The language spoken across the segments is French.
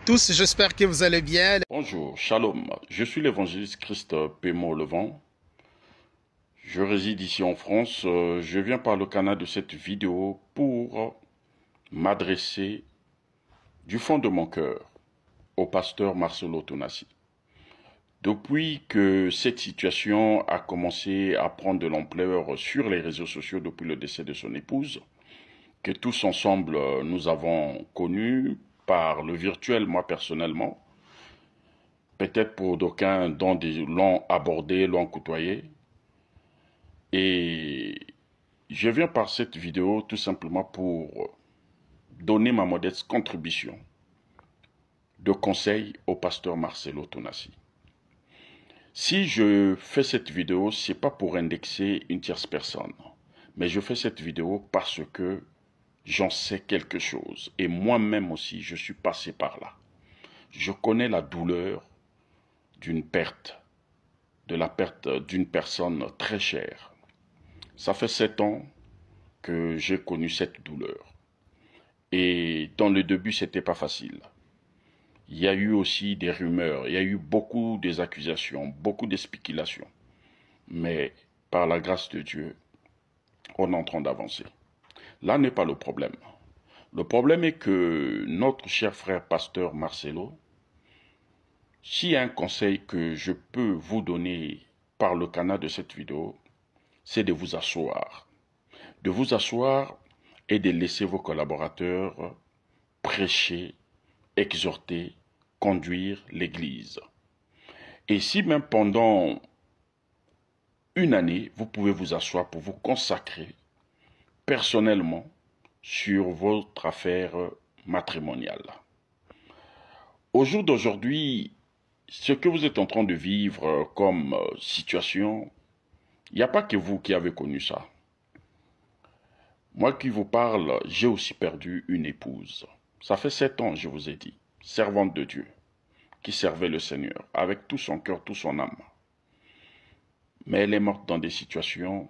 tous, j'espère que vous allez bien. Bonjour, shalom. Je suis l'évangéliste Christ Pémo Levent. Je réside ici en France. Je viens par le canal de cette vidéo pour m'adresser du fond de mon cœur au pasteur Marcelo Tonassi. Depuis que cette situation a commencé à prendre de l'ampleur sur les réseaux sociaux depuis le décès de son épouse, que tous ensemble nous avons connu par le virtuel, moi personnellement, peut-être pour d'aucuns dont l'ont abordé, l'ont côtoyé. Et je viens par cette vidéo tout simplement pour donner ma modeste contribution de conseil au pasteur Marcelo Tonassi. Si je fais cette vidéo, ce n'est pas pour indexer une tierce personne, mais je fais cette vidéo parce que j'en sais quelque chose. Et moi-même aussi, je suis passé par là. Je connais la douleur d'une perte, de la perte d'une personne très chère. Ça fait 7 ans que j'ai connu cette douleur. Et dans le début, c'était pas facile. Il y a eu aussi des rumeurs, il y a eu beaucoup d'accusations, beaucoup de spéculations. Mais par la grâce de Dieu, on est en train d'avancer. Là n'est pas le problème. Le problème est que notre cher frère pasteur Marcelo, s'il y a un conseil que je peux vous donner par le canal de cette vidéo, c'est de vous asseoir. De vous asseoir et de laisser vos collaborateurs prêcher, exhorter, conduire l'Église. Et si même pendant une année, vous pouvez vous asseoir pour vous consacrer personnellement sur votre affaire matrimoniale. Au jour d'aujourd'hui, ce que vous êtes en train de vivre comme situation, il n'y a pas que vous qui avez connu ça. Moi qui vous parle, j'ai aussi perdu une épouse. Ça fait 7 ans, je vous ai dit, servante de Dieu, qui servait le Seigneur, avec tout son cœur, tout son âme. Mais elle est morte dans des situations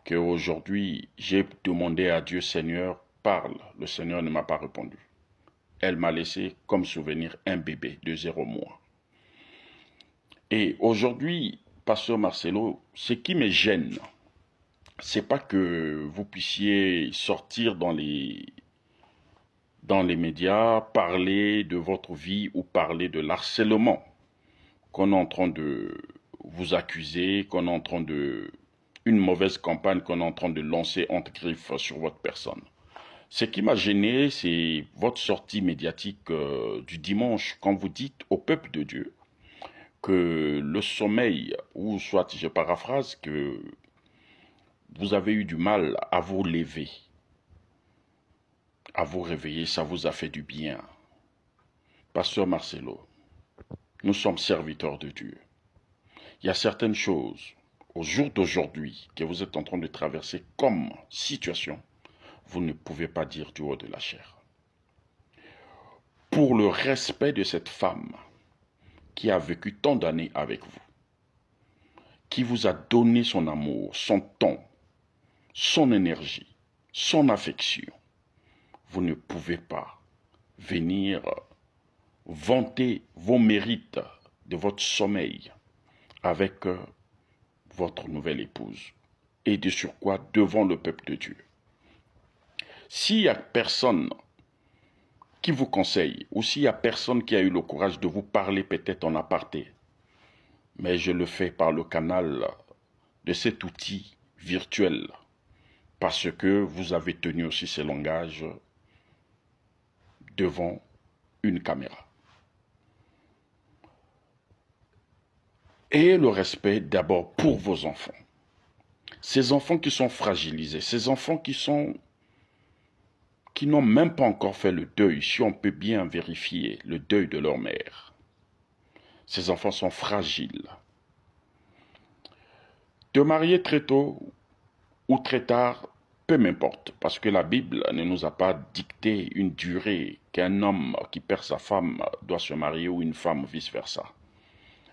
que aujourd'hui j'ai demandé à Dieu, Seigneur, parle. Le Seigneur ne m'a pas répondu. Elle m'a laissé comme souvenir un bébé de 0 mois. Et aujourd'hui, pasteur Marcelo, ce qui me gêne, c'est pas que vous puissiez sortir dans les médias, parler de votre vie ou parler de l'harcèlement qu'on est en train de vous accuser, qu'on est en train de... une mauvaise campagne qu'on est en train de lancer entre griffes sur votre personne. Ce qui m'a gêné, c'est votre sortie médiatique du dimanche, quand vous dites au peuple de Dieu que le sommeil, ou soit, je paraphrase, que vous avez eu du mal à vous lever, à vous réveiller, ça vous a fait du bien. Pasteur Marcelo, nous sommes serviteurs de Dieu. Il y a certaines choses, au jour d'aujourd'hui, que vous êtes en train de traverser comme situation, vous ne pouvez pas dire du haut de la chair. Pour le respect de cette femme qui a vécu tant d'années avec vous, qui vous a donné son amour, son temps, son énergie, son affection, vous ne pouvez pas venir vanter vos mérites de votre sommeil avec votre nouvelle épouse et de surcroît devant le peuple de Dieu. S'il y a personne qui vous conseille, ou s'il y a personne qui a eu le courage de vous parler peut-être en aparté, mais je le fais par le canal de cet outil virtuel, parce que vous avez tenu aussi ce langage devant une caméra. Ayez le respect d'abord pour vos enfants. Ces enfants qui sont fragilisés, ces enfants qui n'ont même pas encore fait le deuil, si on peut bien vérifier le deuil de leur mère. Ces enfants sont fragiles. Te marier très tôt ou très tard, peu m'importe, parce que la Bible ne nous a pas dicté une durée qu'un homme qui perd sa femme doit se marier ou une femme vice-versa.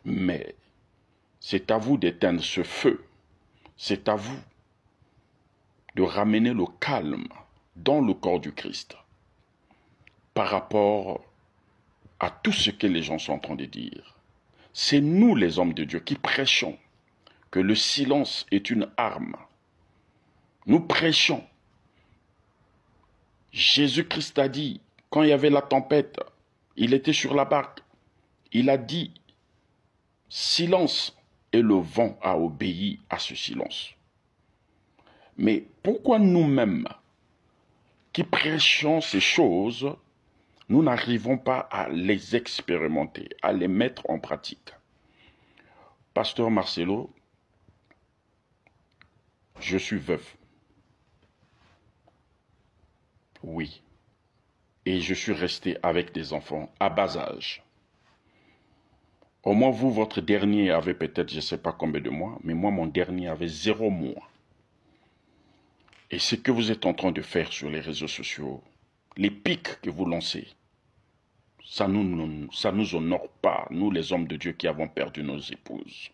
Mais c'est à vous d'éteindre ce feu. C'est à vous de ramener le calme dans le corps du Christ par rapport à tout ce que les gens sont en train de dire. C'est nous, les hommes de Dieu, qui prêchons que le silence est une arme. Nous prêchons. Jésus-Christ a dit, quand il y avait la tempête, il était sur la barque. Il a dit, silence, et le vent a obéi à ce silence. Mais pourquoi nous-mêmes, qui prêchons ces choses, nous n'arrivons pas à les expérimenter, à les mettre en pratique? Pasteur Marcelo, je suis veuf. Oui. Et je suis resté avec des enfants à bas âge. Au moins vous, votre dernier avait peut-être, je ne sais pas combien de mois, mais moi, mon dernier avait 0 mois. Et ce que vous êtes en train de faire sur les réseaux sociaux, les pics que vous lancez, ça nous honore pas, nous les hommes de Dieu qui avons perdu nos épouses.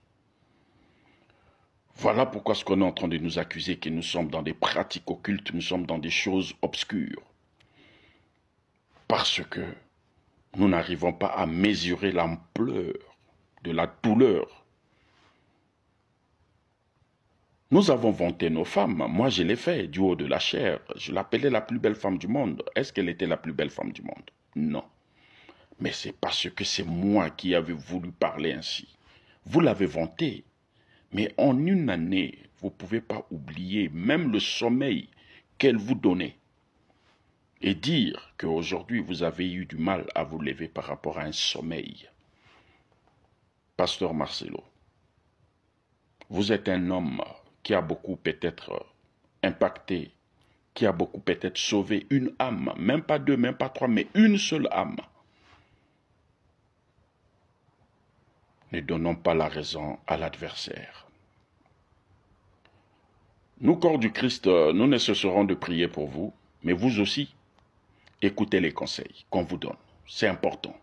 Voilà pourquoi ce qu'on est en train de nous accuser, que nous sommes dans des pratiques occultes, nous sommes dans des choses obscures. Parce que nous n'arrivons pas à mesurer l'ampleur de la douleur. Nous avons vanté nos femmes. Moi, je l'ai fait du haut de la chair. Je l'appelais la plus belle femme du monde. Est-ce qu'elle était la plus belle femme du monde? Non. Mais c'est parce que c'est moi qui avais voulu parler ainsi. Vous l'avez vanté. Mais en une année, vous ne pouvez pas oublier même le sommeil qu'elle vous donnait. Et dire qu'aujourd'hui, vous avez eu du mal à vous lever par rapport à un sommeil. Pasteur Marcelo, vous êtes un homme qui a beaucoup peut-être impacté, qui a beaucoup peut-être sauvé une âme, même pas 2, même pas 3, mais une seule âme. Ne donnons pas la raison à l'adversaire. Nous, corps du Christ, nous ne cesserons de prier pour vous, mais vous aussi, écoutez les conseils qu'on vous donne. C'est important.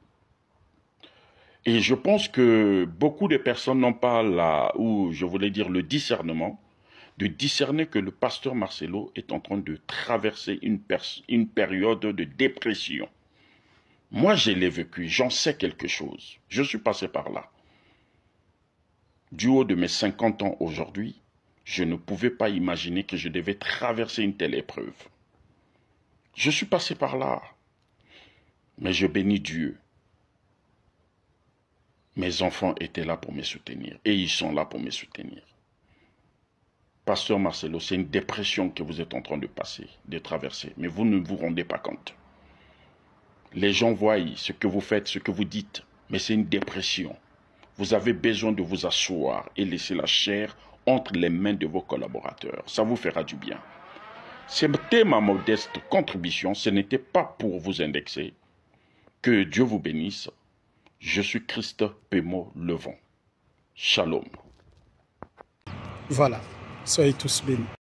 Et je pense que beaucoup de personnes n'ont pas le discernement, de discerner que le pasteur Marcelo est en train de traverser une période de dépression. Moi, je l'ai vécu, j'en sais quelque chose. Je suis passé par là. Du haut de mes 50 ans aujourd'hui, je ne pouvais pas imaginer que je devais traverser une telle épreuve. Je suis passé par là. Mais je bénis Dieu. Mes enfants étaient là pour me soutenir. Et ils sont là pour me soutenir. Pasteur Marcelo, c'est une dépression que vous êtes en train de passer, de traverser. Mais vous ne vous rendez pas compte. Les gens voient ce que vous faites, ce que vous dites. Mais c'est une dépression. Vous avez besoin de vous asseoir et laisser la chair entre les mains de vos collaborateurs. Ça vous fera du bien. C'était ma modeste contribution. Ce n'était pas pour vous indexer. Que Dieu vous bénisse. Je suis Christ Pémo Levon. Shalom. Voilà. Soyez tous bénis.